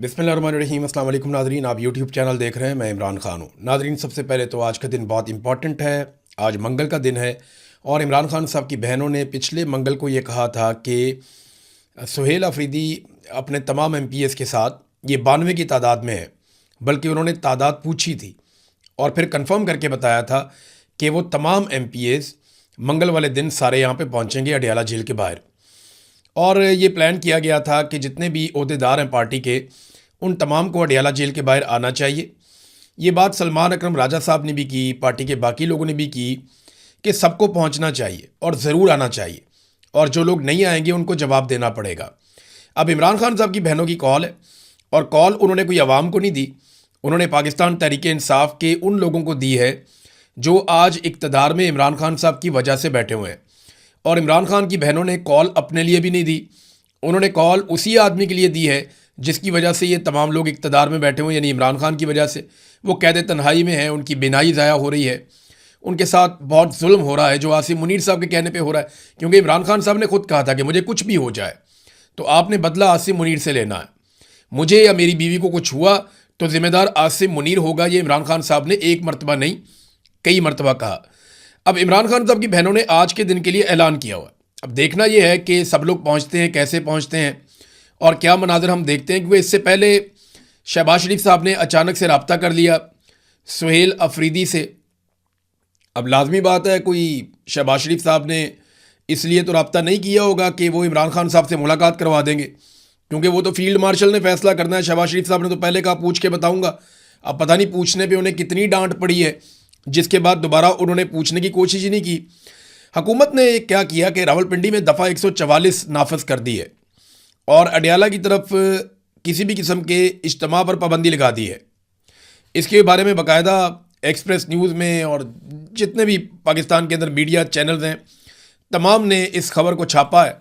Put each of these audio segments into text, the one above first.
बिस्मिल्लाहिर्रहमानिर्रहीम। अस्सलाम वालेकुम नाज़रीन, आप यूट्यूब चैनल देख रहे हैं। मैं इमरान खान हूँ। नाज़रीन, सबसे पहले तो आज का दिन बहुत इंपॉर्टेंट है। आज मंगल का दिन है और इमरान खान साहब की बहनों ने पिछले मंगल को ये कहा था कि सुहेल अफरीदी अपने तमाम MPs के साथ, ये 92 की तादाद में है, बल्कि उन्होंने तादाद पूछी थी और फिर कंफर्म करके बताया था कि वो तमाम MPs मंगल वाले दिन सारे यहाँ पे पहुँचेंगे अडयाला जेल के बाहर। और ये प्लान किया गया था कि जितने भी ओहदेदार हैं पार्टी के, उन तमाम को अडयाला जेल के बाहर आना चाहिए। ये बात सलमान अकरम राजा साहब ने भी की, पार्टी के बाकी लोगों ने भी की कि सबको पहुंचना चाहिए और ज़रूर आना चाहिए, और जो लोग नहीं आएंगे उनको जवाब देना पड़ेगा। अब इमरान खान साहब की बहनों की कॉल है, और कॉल उन्होंने कोई आवाम को नहीं दी, उन्होंने पाकिस्तान तहरीक इंसाफ के उन लोगों को दी है जो आज इक़्तिदार में इमरान खान साहब की वजह से बैठे हुए हैं। और इमरान खान की बहनों ने कॉल अपने लिए भी नहीं दी, उन्होंने कॉल उसी आदमी के लिए दी है जिसकी वजह से ये तमाम लोग इक़्तिदार में बैठे हुए हैं, यानी इमरान खान की वजह से। वो कैद तन्हाई में हैं, उनकी बिनाई ज़ाया हो रही है, उनके साथ बहुत जुल्म हो रहा है जो आसिम मुनीर साहब के कहने पे हो रहा है। क्योंकि इमरान खान साहब ने खुद कहा था कि मुझे कुछ भी हो जाए तो आपने बदला आसिम मुनीर से लेना है, मुझे या मेरी बीवी को कुछ हुआ तो ज़िम्मेदार आसिम मुनीर होगा। ये इमरान खान साहब ने एक मरतबा नहीं, कई मरतबा कहा। अब इमरान खान साहब की बहनों ने आज के दिन के लिए ऐलान किया हुआ। अब देखना यह है कि सब लोग पहुंचते हैं, कैसे पहुंचते हैं और क्या मनाजर हम देखते हैं। क्योंकि इससे पहले शहबाज शरीफ साहब ने अचानक से रब्ता कर लिया सुहेल अफरीदी से। अब लाजमी बात है, कोई शहबाज शरीफ साहब ने इसलिए तो रब्ता नहीं किया होगा कि वो इमरान खान साहब से मुलाकात करवा देंगे, क्योंकि वो तो फील्ड मार्शल ने फैसला करना है। शहबाज शरीफ साहब ने तो पहले कहा पूछ के बताऊंगा। अब पता नहीं पूछने पे उन्हें कितनी डांट पड़ी है, जिसके बाद दोबारा उन्होंने पूछने की कोशिश ही नहीं की। हुकूमत ने क्या किया कि रावलपिंडी में दफ़ा 144 नाफज कर दी है और अडयाला की तरफ किसी भी किस्म के इज्तिमा पर पाबंदी लगा दी है। इसके बारे में बाकायदा एक्सप्रेस न्यूज़ में और जितने भी पाकिस्तान के अंदर मीडिया चैनल्स हैं, तमाम ने इस खबर को छापा है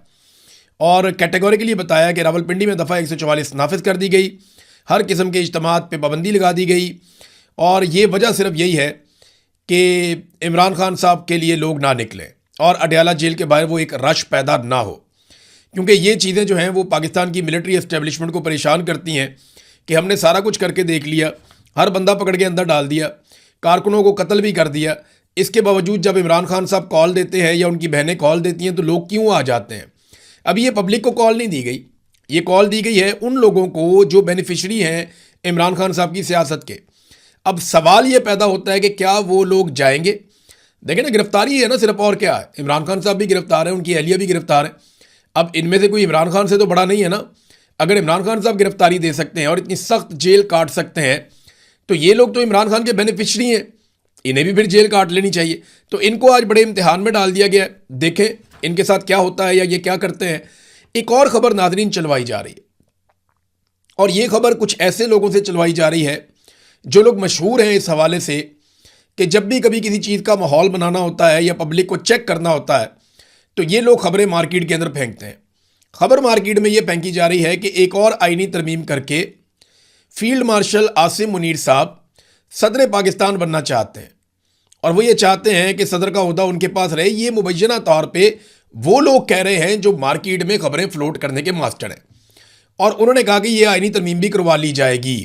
और कैटेगोरिकली बताया कि रावलपिंडी में दफ़ा 144 नाफिज कर दी गई, हर किस्म के इज्तिमात पे पाबंदी लगा दी गई। और ये वजह सिर्फ यही है कि इमरान खान साहब के लिए लोग ना निकलें और अडयाला जेल के बाहर वो एक रश पैदा ना हो, क्योंकि ये चीज़ें जो हैं वो पाकिस्तान की मिलिट्री एस्टेब्लिशमेंट को परेशान करती हैं कि हमने सारा कुछ करके देख लिया, हर बंदा पकड़ के अंदर डाल दिया, कारकुनों को कत्ल भी कर दिया। इसके बावजूद जब इमरान खान साहब कॉल देते हैं या उनकी बहनें कॉल देती हैं तो लोग क्यों आ जाते हैं। अभी ये पब्लिक को कॉल नहीं दी गई, ये कॉल दी गई है उन लोगों को जो बेनिफिशरी हैं इमरान खान साहब की सियासत के। अब सवाल ये पैदा होता है कि क्या वो लोग जाएंगे। देखें ना, गिरफ्तारी है ना सिर्फ, और क्या है। इमरान खान साहब भी गिरफ्तार है, उनकी अहलिया भी गिरफ्तार है। अब इनमें से कोई इमरान खान से तो बड़ा नहीं है ना। अगर इमरान खान साहब गिरफ्तारी दे सकते हैं और इतनी सख्त जेल काट सकते हैं तो ये लोग तो इमरान खान के बेनिफिशरी हैं, इन्हें भी फिर जेल काट लेनी चाहिए। तो इनको आज बड़े इम्तिहान में डाल दिया गया है। देखें इनके साथ क्या होता है या ये क्या करते हैं। एक और खबर नाजरीन चलवाई जा रही है, और ये खबर कुछ ऐसे लोगों से चलवाई जा रही है जो लोग मशहूर हैं इस हवाले से कि जब भी कभी किसी चीज़ का माहौल बनाना होता है या पब्लिक को चेक करना होता है तो ये लोग खबरें मार्केट के अंदर फेंकते हैं। खबर मार्केट में ये फेंकी जा रही है कि एक और आईनी तरमीम करके फील्ड मार्शल आसिम मुनीर साहब सदर पाकिस्तान बनना चाहते हैं, और वो ये चाहते हैं कि सदर का ओहदा उनके पास रहे। ये मुबैना तौर पर वो लोग कह रहे हैं जो मार्केट में खबरें फ्लोट करने के मास्टर हैं, और उन्होंने कहा कि ये आईनी तरमीम भी करवा ली जाएगी।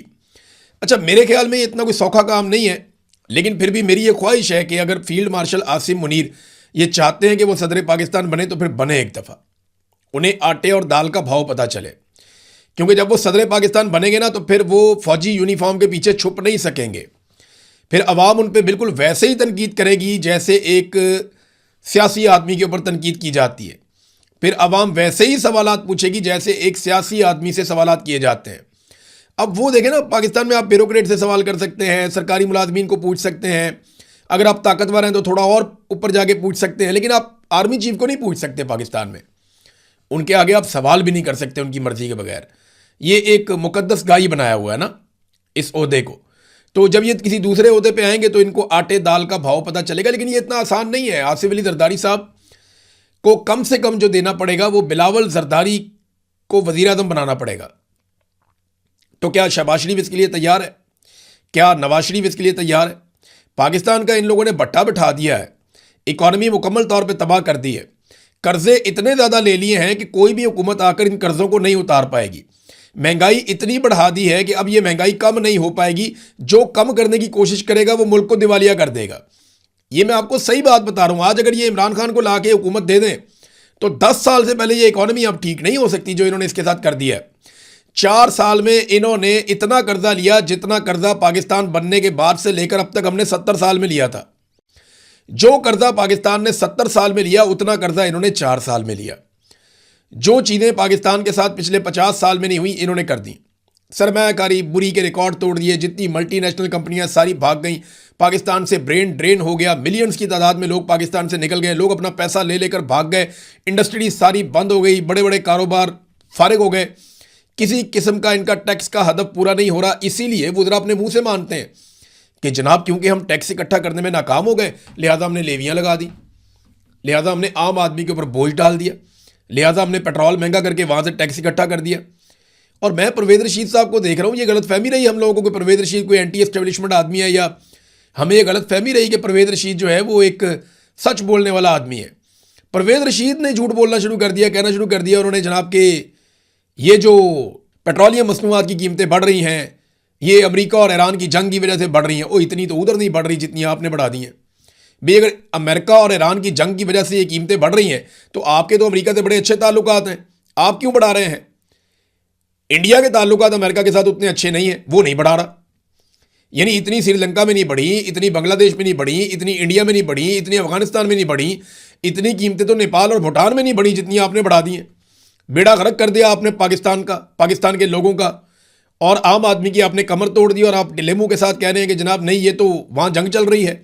अच्छा, मेरे ख्याल में ये इतना कोई सौखा काम नहीं है, लेकिन फिर भी मेरी ये ख्वाहिश है कि अगर फील्ड मार्शल आसिम मुनीर ये चाहते हैं कि वो सदर पाकिस्तान बने तो फिर बने एक दफ़ा, उन्हें आटे और दाल का भाव पता चले। क्योंकि जब वो सदर पाकिस्तान बनेंगे ना तो फिर वो फौजी यूनिफॉर्म के पीछे छुप नहीं सकेंगे। फिर अवाम उन पर बिल्कुल वैसे ही तनकीद करेगी जैसे एक सियासी आदमी के ऊपर तनकीद की जाती है। फिर अवाम वैसे ही सवालात पूछेगी जैसे एक सियासी आदमी से सवालात किए जाते हैं। अब वो देखें ना, पाकिस्तान में आप ब्यूरोक्रेट से सवाल कर सकते हैं, सरकारी मुलाजमीन को पूछ सकते हैं, अगर आप ताकतवर हैं तो थोड़ा और ऊपर जाके पूछ सकते हैं, लेकिन आप आर्मी चीफ को नहीं पूछ सकते पाकिस्तान में। उनके आगे आप सवाल भी नहीं कर सकते उनकी मर्जी के बगैर। ये एक मुकद्दस गाय बनाया हुआ है ना इस ओहदे को। तो जब ये किसी दूसरे ओहदे पे आएंगे तो इनको आटे दाल का भाव पता चलेगा, लेकिन ये इतना आसान नहीं है। आसिफ अली जरदारी साहब को कम से कम जो देना पड़ेगा वो बिलावल जरदारी को वजीर आजम बनाना पड़ेगा। तो क्या शहबाज शरीफ इसके लिए तैयार है? क्या नवाज शरीफ इसके लिए तैयार है? पाकिस्तान का इन लोगों ने भट्टा बिठा दिया है, इकॉनमी मुकम्मल तौर पे तबाह कर दी है, कर्जे इतने ज़्यादा ले लिए हैं कि कोई भी हुकूमत आकर इन कर्ज़ों को नहीं उतार पाएगी। महंगाई इतनी बढ़ा दी है कि अब ये महंगाई कम नहीं हो पाएगी। जो कम करने की कोशिश करेगा वो मुल्क को दिवालिया कर देगा। ये मैं आपको सही बात बता रहा हूं। आज अगर ये इमरान खान को लाके हुकूमत दे दें तो 10 साल से पहले ये इकॉनमी अब ठीक नहीं हो सकती जो इन्होंने इसके साथ कर दिया है। 4 साल में इन्होंने इतना कर्जा लिया जितना कर्जा पाकिस्तान बनने के बाद से लेकर अब तक हमने 70 साल में लिया था। जो कर्जा पाकिस्तान ने 70 साल में लिया उतना कर्जा इन्होंने 4 साल में लिया। जो चीज़ें पाकिस्तान के साथ पिछले 50 साल में नहीं हुई इन्होंने कर दी। सरमायाकारी बुरी के रिकॉर्ड तोड़ दिए। जितनी मल्टीनेशनल कंपनियां सारी भाग गई। पाकिस्तान से ब्रेन ड्रेन हो गया। मिलियंस की तादाद में लोग पाकिस्तान से निकल गए। लोग अपना पैसा ले लेकर भाग गए। इंडस्ट्री सारी बंद हो गई। बड़े बड़े कारोबार फारिग हो गए। किसी किस्म का इनका टैक्स का हदफ पूरा नहीं हो रहा। इसीलिए वुज़रा अपने मुंह से मानते हैं कि जनाब क्योंकि हम टैक्स इकट्ठा करने में नाकाम हो गए लिहाजा हमने लेवियाँ लगा दी, लिहाजा हमने आम आदमी के ऊपर बोझ डाल दिया, लिहाजा हमने पेट्रोल महंगा करके वहाँ से टैक्स इकट्ठा कर दिया। और मैं परवेज़ रशीद साहब को देख रहा हूँ, ये गलतफहमी रही हम लोगों को कि परवेज़ रशीद कोई एंटी एस्टेब्लिशमेंट आदमी है, या हमें ये गलतफहमी रही कि परवेज़ रशीद जो है वो एक सच बोलने वाला आदमी है। परवेज़ रशीद ने झूठ बोलना शुरू कर दिया, कहना शुरू कर दिया उन्होंने जनाब के ये जो पेट्रोलियम मसनूआत की कीमतें बढ़ रही हैं ये अमेरिका और ईरान की जंग की वजह से बढ़ रही हैं। ओ इतनी तो उधर नहीं बढ़ रही जितनी आपने बढ़ा दी हैं भाई। अगर अमेरिका और ईरान की जंग की वजह से ये कीमतें बढ़ रही हैं तो आपके तो अमेरिका से बड़े अच्छे ताल्लुकात हैं, आप क्यों बढ़ा रहे हैं? इंडिया के ताल्लुकात अमेरिका के साथ उतने अच्छे नहीं हैं, वो नहीं बढ़ा रहा। यानी इतनी श्रीलंका में नहीं बढ़ी, इतनी बांग्लादेश में नहीं बढ़ी, इतनी इंडिया में नहीं बढ़ी, इतनी अफगानिस्तान में नहीं बढ़ी, इतनी कीमतें तो नेपाल और भूटान में नहीं बढ़ी जितनी आपने बढ़ा दी हैं। बेड़ा गर्क कर दिया आपने पाकिस्तान का, पाकिस्तान के लोगों का, और आम आदमी की आपने कमर तोड़ दी। और आप डिलेमो के साथ कह रहे हैं कि जनाब नहीं ये तो वहाँ जंग चल रही है,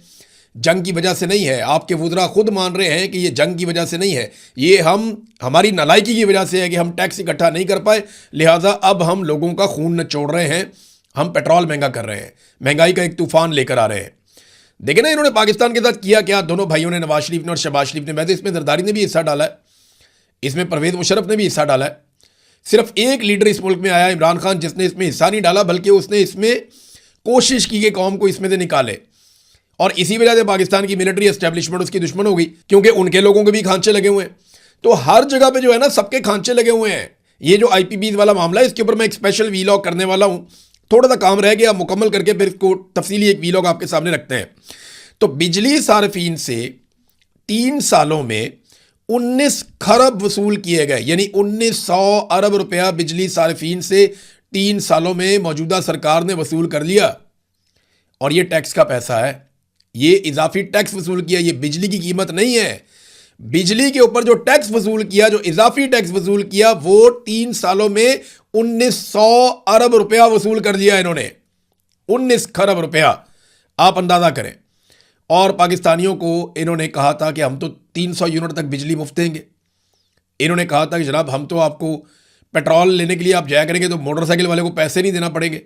जंग की वजह से नहीं है। आपके वुज़रा खुद मान रहे हैं कि ये जंग की वजह से नहीं है, ये हमारी नालायकी की वजह से है कि हम टैक्स इकट्ठा नहीं कर पाए, लिहाजा अब हम लोगों का खून नचोड़ रहे हैं, हम पेट्रोल महंगा कर रहे हैं, महंगाई का एक तूफान लेकर आ रहे हैं। देखे ना इन्होंने पाकिस्तान के साथ किया क्या, दोनों भाइयों ने, नवाज शरीफ ने और शहबाज शरीफ ने। वैसे इसमें जरदारी ने भी हिस्सा डाला है, इसमें परवेज़ मुशर्रफ ने भी हिस्सा डाला है। सिर्फ एक लीडर इस मुल्क में आया इमरान खान जिसने इसमें हिस्सा नहीं डाला, बल्कि उसने इसमें कोशिश की कि कौम को इसमें से निकाले। और इसी वजह से पाकिस्तान की मिलिट्री एस्टेब्लिशमेंट उसकी दुश्मन हो गई, क्योंकि उनके लोगों के भी खांचे लगे हुए हैं। तो हर जगह पे जो है ना सबके खांचे लगे हुए हैं। ये जो IPBs वाला मामला है इसके ऊपर मैं एक स्पेशल वीलॉग करने वाला हूँ, थोड़ा सा काम रह गया, मुकम्मल करके फिर इसको तफसीली एक वीलॉग आपके सामने रखते हैं। तो बिजली सार्फिन से 3 सालों में 19 खरब वसूल किए गए, यानी 1900 अरब रुपया बिजली सार्फिन से 3 सालों में मौजूदा सरकार ने वसूल कर लिया। और ये टैक्स का पैसा है, ये इजाफी टैक्स वसूल किया, ये बिजली की कीमत नहीं है। बिजली के ऊपर जो टैक्स वसूल किया, जो इजाफी टैक्स वसूल किया, वो 3 सालों में 1900 अरब रुपया वसूल कर लिया इन्होंने। 19 खरब रुपया, आप अंदाजा करें। और पाकिस्तानियों को इन्होंने कहा था कि हम तो 300 यूनिट तक बिजली मुफ्त देंगे। इन्होंने कहा था कि जनाब हम तो आपको पेट्रोल लेने के लिए आप जाया करेंगे तो मोटरसाइकिल वाले को पैसे नहीं देना पड़ेंगे।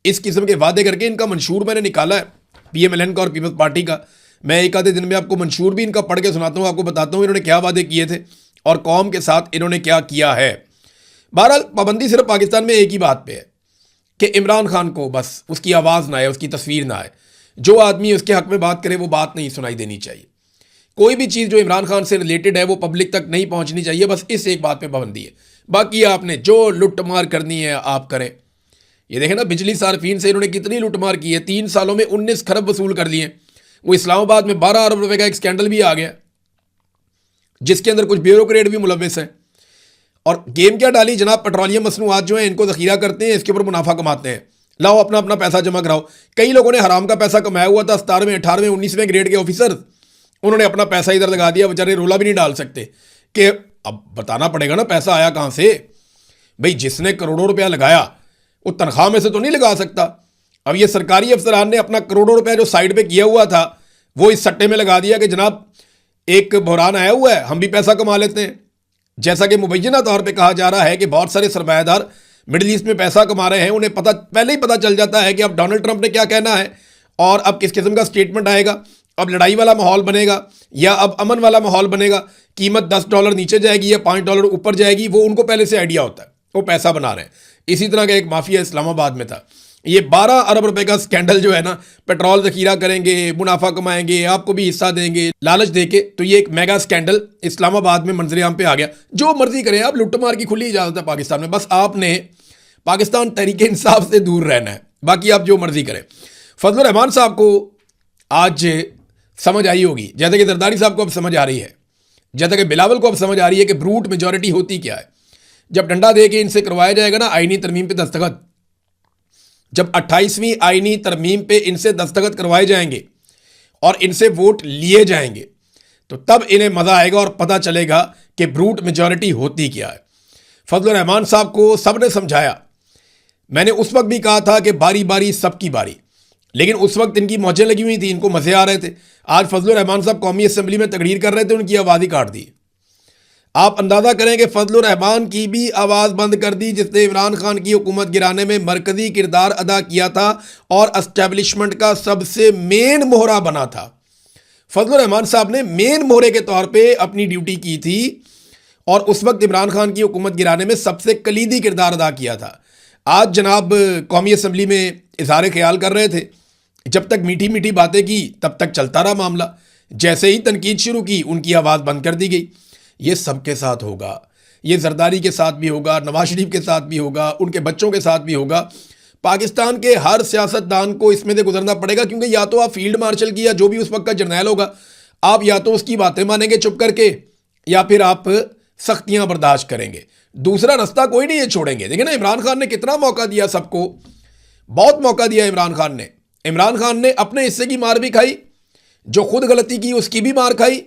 इस किस्म के वादे करके इनका मंशूर मैंने निकाला है, PMLN का और पीपल्स पार्टी का। मैं एक आधे दिन में आपको मंशूर भी इनका पढ़ के सुनाता हूँ, आपको बताता हूँ इन्होंने क्या वादे किए थे और कौम के साथ इन्होंने क्या किया है। बहरहाल पाबंदी सिर्फ पाकिस्तान में एक ही बात पे है कि इमरान खान को बस उसकी आवाज़ ना आए, उसकी तस्वीर ना आए। जो आदमी उसके हक में बात करे वो बात नहीं सुनाई देनी चाहिए। कोई भी चीज़ जो इमरान खान से रिलेटेड है वो पब्लिक तक नहीं पहुंचनी चाहिए, बस इस एक बात पे पाबंदी है। बाकी आपने जो लुटमार करनी है आप करें। ये देखें ना बिजली सार्फिन से इन्होंने कितनी लुटमार की है, 3 सालों में 19 खरब वसूल कर लिए। वो इस्लामाबाद में 12 अरब रुपए का एक स्कैंडल भी आ गया जिसके अंदर कुछ ब्यूरोक्रेट भी मुलविस हैं। और गेम क्या डाली जनाब, पेट्रोलियम मसनूआत जो है इनको ज़ख़ीरा करते हैं, इसके ऊपर मुनाफा कमाते हैं। लाओ अपना अपना पैसा जमा कराओ। कई लोगों ने हराम का पैसा कमाया हुआ था, 17वें 18वें 19वें ग्रेड के ऑफिसर, उन्होंने अपना पैसा इधर लगा दिया, बेचारे रोला भी नहीं डाल सकते कि अब बताना पड़ेगा ना पैसा आया कहाँ से। भाई जिसने करोड़ों रुपया लगाया वो तनख्वाह में से तो नहीं लगा सकता। अब ये सरकारी अफसरान ने अपना करोड़ों रुपया जो साइड पे किया हुआ था वो इस सट्टे में लगा दिया कि जनाब एक बहरान आया हुआ है, हम भी पैसा कमा लेते हैं। जैसा कि मुबैना तौर पे कहा जा रहा है कि बहुत सारे सरमायादार मिडिल ईस्ट में पैसा कमा रहे हैं, उन्हें पहले ही पता चल जाता है कि अब डोनाल्ड ट्रंप ने क्या कहना है और अब किस किस्म का स्टेटमेंट आएगा, अब लड़ाई वाला माहौल बनेगा या अब अमन वाला माहौल बनेगा, कीमत $10 नीचे जाएगी या $5 ऊपर जाएगी, वो उनको पहले से आइडिया होता है, वो पैसा बना रहे हैं। इसी तरह का एक माफिया इस्लामाबाद में था। ये 12 अरब रुपए का स्कैंडल जो है ना, पेट्रोल ज़ख़ीरा करेंगे, मुनाफा कमाएंगे, आपको भी हिस्सा देंगे, लालच देके, तो ये एक मेगा स्कैंडल इस्लामाबाद में मंजरेआम पे आ गया। जो मर्जी करें आप, लुटमार की खुली इजाज़त है पाकिस्तान में। बस आपने पाकिस्तान तहरीक इंसाफ से दूर रहना है, बाकी आप जो मर्जी करें। फजलुर रहमान साहब को आज समझ आई होगी, जैसे कि जरदारी साहब को अब समझ आ रही है, जैसा कि बिलावल को अब समझ आ रही है कि ब्रूट मेजॉरिटी होती क्या है। जब डंडा दे के इनसे करवाया जाएगा ना आईनी तरमीम पे दस्तखत, जब 28वीं आईनी तरमीम पे इनसे दस्तखत करवाए जाएंगे और इनसे वोट लिए जाएंगे, तो तब इन्हें मजा आएगा और पता चलेगा कि ब्रूट मेजॉरिटी होती क्या है। फजलुर रहमान साहब को सबने समझाया। मैंने उस वक्त भी कहा था कि बारी बारी सबकी बारी, लेकिन उस वक्त इनकी मौजें लगी हुई थी, इनको मजे आ रहे थे। आज फजलुर रहमान साहब कौमी असेंबली में तकरीर कर रहे थे, उनकी आवाज़ ही काट दी। आप अंदाज़ा करें कि फजलुर रहमान की भी आवाज़ बंद कर दी, जिसने इमरान खान की हुकूमत गिराने में मरकज़ी किरदार अदा किया था और एस्टेब्लिशमेंट का सबसे मेन मोहरा बना था। फजलुर रहमान साहब ने मेन मोहरे के तौर पे अपनी ड्यूटी की थी और उस वक्त इमरान खान की हुकूमत गिराने में सबसे कलीदी किरदार अदा किया था। आज जनाब कौमी असम्बली में इज़हार ख्याल कर रहे थे, जब तक मीठी मीठी बातें की तब तक चलता रहा मामला, जैसे ही तनकीद शुरू की उनकी आवाज़ बंद कर दी गई। ये सबके साथ होगा, ये जरदारी के साथ भी होगा, नवाज शरीफ के साथ भी होगा, उनके बच्चों के साथ भी होगा। पाकिस्तान के हर सियासतदान को इसमें से गुजरना पड़ेगा, क्योंकि या तो आप फील्ड मार्शल की या जो भी उस वक्त का जर्नैल होगा, आप या तो उसकी बातें मानेंगे चुप करके या फिर आप सख्तियां बर्दाश्त करेंगे। दूसरा रास्ता कोई नहीं ये छोड़ेंगे। देखिए ना, इमरान खान ने कितना मौका दिया सबको, बहुत मौका दिया इमरान खान ने। इमरान खान ने अपने हिस्से की मार भी खाई, जो खुद गलती की उसकी भी मार खाई,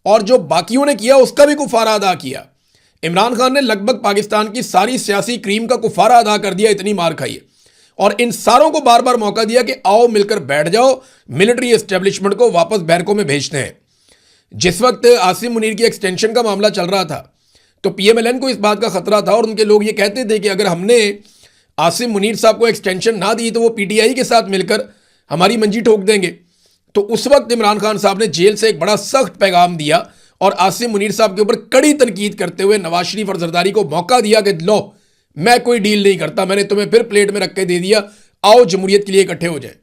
और जो बाकियों ने किया उसका भी कुफारा अदा किया। इमरान खान ने लगभग पाकिस्तान की सारी सियासी क्रीम का कुफारा अदा कर दिया, इतनी मार खाई है। और इन सारों को बार बार मौका दिया कि आओ मिलकर बैठ जाओ, मिलिट्री एस्टेब्लिशमेंट को वापस बैरकों में भेजते हैं। जिस वक्त आसिम मुनीर की एक्सटेंशन का मामला चल रहा था, तो पीएमएलएन को इस बात का खतरा था और उनके लोग ये कहते थे कि अगर हमने आसिम मुनीर साहब को एक्सटेंशन ना दी तो वो पीटीआई के साथ मिलकर हमारी मंजी ठोक देंगे। तो उस वक्त इमरान खान साहब ने जेल से एक बड़ा सख्त पैगाम दिया और आसिम मुनीर साहब के ऊपर कड़ी तनकीद करते हुए नवाज शरीफ और जरदारी को मौका दिया कि लो, मैं कोई डील नहीं करता, मैंने तुम्हें फिर प्लेट में रख के दे दिया, आओ जमहूरियत के लिए इकट्ठे हो जाए।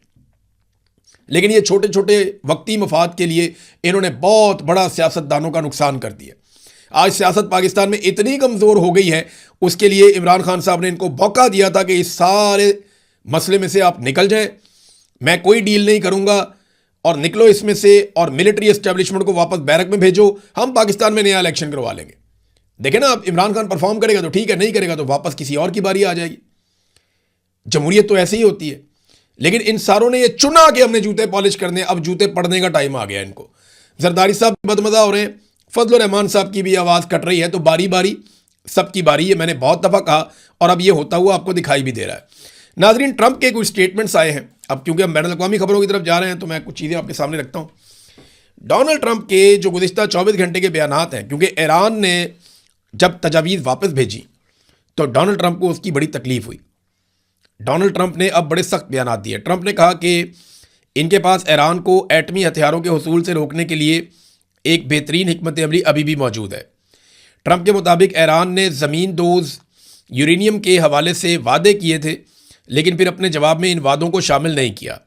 लेकिन ये छोटे छोटे वक्ती मफाद के लिए इन्होंने बहुत बड़ा सियासतदानों का नुकसान कर दिया। आज सियासत पाकिस्तान में इतनी कमज़ोर हो गई है, उसके लिए इमरान खान साहब ने इनको मौका दिया था कि इस सारे मसले में से आप निकल जाएं, मैं कोई डील नहीं करूंगा और निकलो इसमें से और मिलिट्री एस्टेब्लिशमेंट को वापस बैरक में भेजो, हम पाकिस्तान में नया इलेक्शन करवा लेंगे। देखें ना, आप इमरान खान परफॉर्म करेगा तो ठीक है, नहीं करेगा तो वापस किसी और की बारी आ जाएगी। जमहूरियत तो ऐसे ही होती है। लेकिन इन सारों ने ये चुना कि हमने जूते पॉलिश करने, अब जूते पड़ने का टाइम आ गया इनको। जरदारी साहब बदमजा हो रहे हैं, फजलुर रहमान साहब की भी आवाज़ कट रही है, तो बारी बारी सबकी बारी है, मैंने बहुत दफ़ा कहा और अब ये होता हुआ आपको दिखाई भी दे रहा है। नाजरीन, ट्रंप के कुछ स्टेटमेंट्स आए हैं। अब क्योंकि हम बैनुल अक़वामी खबरों की तरफ जा रहे हैं तो मैं कुछ चीज़ें आपके सामने रखता हूँ। डोनाल्ड ट्रंप के जो गुज़िश्ता 24 घंटे के बयानात हैं, क्योंकि ईरान ने जब तजावीज़ वापस भेजी तो डोनाल्ड ट्रंप को उसकी बड़ी तकलीफ हुई। डोनाल्ड ट्रंप ने अब बड़े सख्त बयानात दिए। ट्रंप ने कहा कि इनके पास ईरान को एटमी हथियारों के हुसूल से रोकने के लिए एक बेहतरीन हिकमत अमली अभी भी मौजूद है। ट्रंप के मुताबिक ईरान ने ज़मीन दोज़ यूरेनियम के हवाले से वादे किए थे, लेकिन फिर अपने जवाब में इन वादों को शामिल नहीं किया।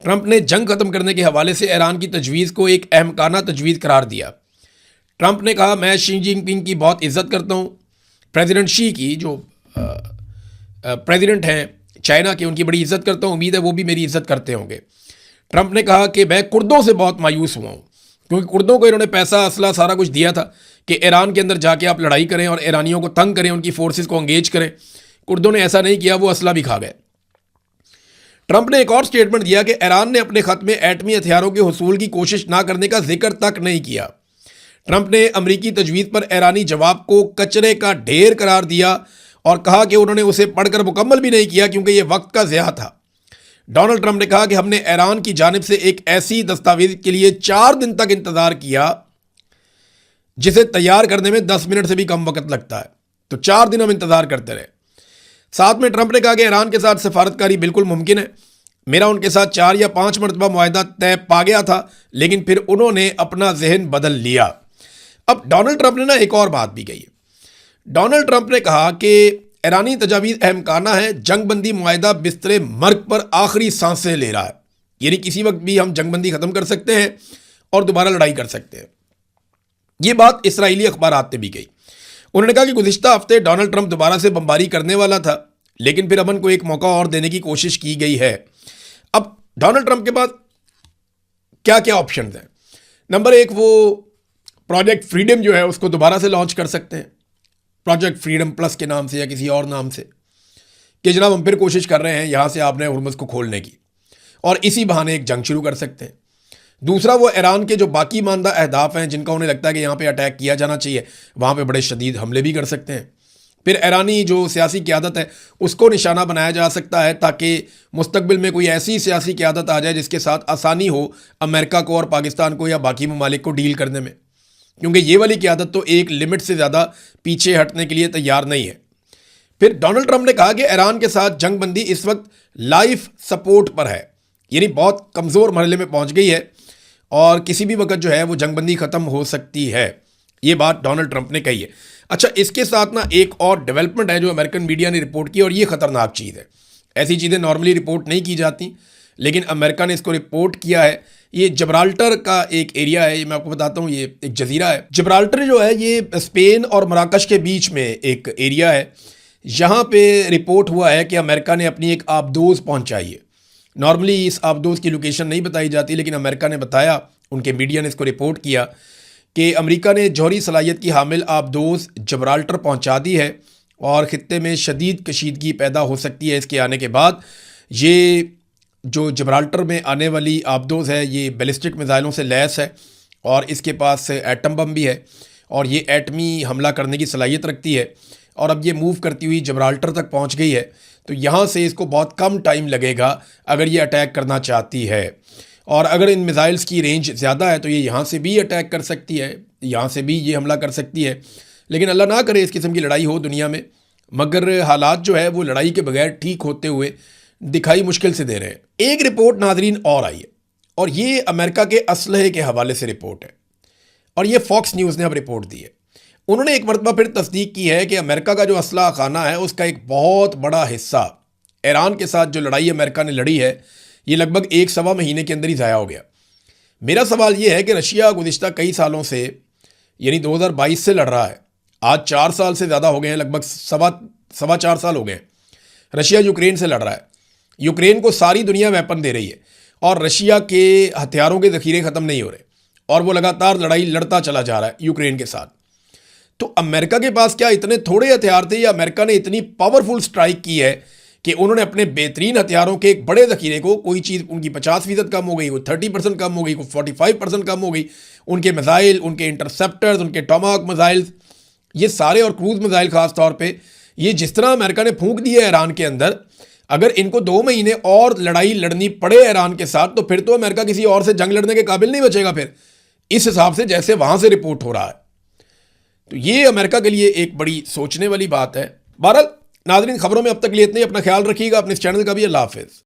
ट्रंप ने जंग ख़त्म करने के हवाले से ईरान की तजवीज़ को एक अहमकाना तजवीज़ करार दिया। ट्रंप ने कहा, मैं शी जिनपिंग की बहुत इज़्ज़त करता हूँ, प्रेसिडेंट शी की, जो प्रेसिडेंट हैं चाइना के, उनकी बड़ी इज़्ज़त करता हूँ, उम्मीद है वो भी मेरी इज़्ज़त करते होंगे। ट्रंप ने कहा कि मैं कुर्दों से बहुत मायूस हुआ हूँ, क्योंकि कुर्दों को इन्होंने पैसा, असला, सारा कुछ दिया था कि ईरान के अंदर जाके आप लड़ाई करें और ईरानियों को तंग करें, उनकी फोर्सेस को एंगेज करें। कुर्दों ने ऐसा नहीं किया, वो असला भी खा गए। ट्रंप ने एक और स्टेटमेंट दिया कि ईरान ने अपने खत में एटमी हथियारों के हुसूल की कोशिश ना करने का जिक्र तक नहीं किया। ट्रंप ने अमरीकी तजवीज़ पर ईरानी जवाब को कचरे का ढेर करार दिया और कहा कि उन्होंने उसे पढ़कर मुकम्मल भी नहीं किया क्योंकि यह वक्त का ज़िया था। डोनाल्ड ट्रंप ने कहा कि हमने ईरान की जानिब से एक ऐसी दस्तावेज के लिए 4 दिन तक इंतज़ार किया जिसे तैयार करने में 10 मिनट से भी कम वक्त लगता है, तो 4 दिन हम इंतज़ार करते रहे। साथ में ट्रंप ने कहा कि ईरान के साथ सफारतकारी बिल्कुल मुमकिन है। मेरा उनके साथ 4 या 5 मरतबा मुआहदा तय पा गया था, लेकिन फिर उन्होंने अपना जहन बदल लिया। अब डोनाल्ड ट्रंप ने ना एक और बात भी कही है। डोनाल्ड ट्रंप ने कहा कि ईरानी तजावीज़ अहमकाना है, जंगबंदी मुआहदा बिस्तरे मर्ग पर आखिरी सांसें ले रहा है, यानी किसी वक्त भी हम जंगबंदी ख़त्म कर सकते हैं और दोबारा लड़ाई कर सकते हैं। ये बात इसराइली अखबारात ने भी कही। उन्होंने कहा कि गुज़िश्ता हफ्ते डोनाल्ड ट्रंप दोबारा से बमबारी करने वाला था, लेकिन फिर अमन को एक मौका और देने की कोशिश की गई है। अब डोनाल्ड ट्रंप के पास क्या क्या ऑप्शन हैं? नंबर एक, वो प्रोजेक्ट फ्रीडम जो है उसको दोबारा से लॉन्च कर सकते हैं, प्रोजेक्ट फ्रीडम प्लस के नाम से या किसी और नाम से, कि जनाब हम फिर कोशिश कर रहे हैं यहां से आपने हुर्मुज़ को खोलने की, और इसी बहाने एक जंग शुरू कर सकते हैं। दूसरा, वो ईरान के जो बाकी मानदा अहदाफ हैं जिनका उन्हें लगता है कि यहाँ पे अटैक किया जाना चाहिए, वहाँ पे बड़े शदीद हमले भी कर सकते हैं। फिर ईरानी जो सियासी क़यादत है उसको निशाना बनाया जा सकता है ताकि मुस्तकबिल में कोई ऐसी सियासी क़यादत आ जाए जिसके साथ आसानी हो अमेरिका को और पाकिस्तान को या बाकी ममालिक को डील करने में, क्योंकि ये वाली क़यादत तो एक लिमिट से ज़्यादा पीछे हटने के लिए तैयार नहीं है। फिर डोनाल्ड ट्रंप ने कहा कि ईरान के साथ जंगबंदी इस वक्त लाइफ सपोर्ट पर है, यानी बहुत कमज़ोर मरहले में पहुंच गई है और किसी भी वक्त जो है वो जंगबंदी ख़त्म हो सकती है। ये बात डोनाल्ड ट्रंप ने कही है। अच्छा, इसके साथ ना एक और डेवलपमेंट है जो अमेरिकन मीडिया ने रिपोर्ट की, और ये ख़तरनाक चीज़ है। ऐसी चीज़ें नॉर्मली रिपोर्ट नहीं की जाती, लेकिन अमेरिका ने इसको रिपोर्ट किया है। ये जब्राल्टर का एक एरिया है, ये मैं आपको बताता हूँ, ये एक जजीरा है। जब्राल्टर जो है ये स्पेन और मराकश के बीच में एक एरिया है। यहाँ पे रिपोर्ट हुआ है कि अमेरिका ने अपनी एक आबदोज़ पहुँचाई है। नॉर्मली इस आबदोज़ की लोकेशन नहीं बताई जाती, लेकिन अमेरिका ने बताया, उनके मीडिया ने इसको रिपोर्ट किया कि अमेरिका ने जौहरी सलाहियत की हामिल आबदोज़ जब्राल्टर पहुँचा दी है और ख़ित्ते में शदीद कशीदगी पैदा हो सकती है इसके आने के बाद। ये जो जब्राल्टर में आने वाली आबदोज़ है ये बैलिस्टिक मिसाइलों से लैस है और इसके पास एटम बम भी है और ये एटमी हमला करने की सलाहियत रखती है। और अब ये मूव करती हुई जब्राल्टर तक पहुंच गई है, तो यहाँ से इसको बहुत कम टाइम लगेगा अगर ये अटैक करना चाहती है। और अगर इन मिसाइल्स की रेंज ज़्यादा है तो ये यहाँ से भी अटैक कर सकती है, यहाँ से भी ये हमला कर सकती है। लेकिन अल्लाह ना करे इस किस्म की लड़ाई हो दुनिया में, मगर हालात जो है वो लड़ाई के बगैर ठीक होते हुए दिखाई मुश्किल से दे रहे हैं। एक रिपोर्ट नाजरीन और आई है, और ये अमेरिका के असलहे के हवाले से रिपोर्ट है, और ये फॉक्स न्यूज़ ने अब रिपोर्ट दी है। उन्होंने एक मरतबा फिर तस्दीक की है कि अमेरिका का जो असलहा खाना है उसका एक बहुत बड़ा हिस्सा ईरान के साथ जो लड़ाई अमेरिका ने लड़ी है ये लगभग 1-1.25 महीने के अंदर ही ज़ाया हो गया। मेरा सवाल ये है कि रशिया गुज़िश्ता कई सालों से, यानी 2022 से लड़ रहा है, आज 4 साल से ज़्यादा हो गए हैं, लगभग सवा 4 साल हो गए हैं। रशिया यूक्रेन से लड़ रहा है, यूक्रेन को सारी दुनिया वेपन दे रही है और रशिया के हथियारों के ज़ख़ीरे ख़त्म नहीं हो रहे और वो लगातार लड़ाई लड़ता चला जा रहा है यूक्रेन के साथ। तो अमेरिका के पास क्या इतने थोड़े हथियार थे, या अमेरिका ने इतनी पावरफुल स्ट्राइक की है कि उन्होंने अपने बेहतरीन हथियारों के एक बड़े ज़ख़ीरे को, कोई चीज़ उनकी 50% कम हो गई, कोई 30% कम हो गई, कोई 45% कम हो गई, उनके मिसाइल, उनके इंटरसेप्टर्स, उनके टॉमाहॉक मिसाइल्स, ये सारे, और क्रूज़ मिसाइल ख़ास तौर पर, ये जिस तरह अमेरिका ने फूंक दिए है ईरान के अंदर, अगर इनको 2 महीने और लड़ाई लड़नी पड़े ईरान के साथ तो फिर तो अमेरिका किसी और से जंग लड़ने के काबिल नहीं बचेगा फिर, इस हिसाब से जैसे वहाँ से रिपोर्ट हो रहा है। तो ये अमेरिका के लिए एक बड़ी सोचने वाली बात है। बहरहाल नाज़रीन, खबरों में अब तक लिए इतने ही। अपना ख्याल रखिएगा, अपने इस चैनल का भी। अल्लाह हाफ़िज़।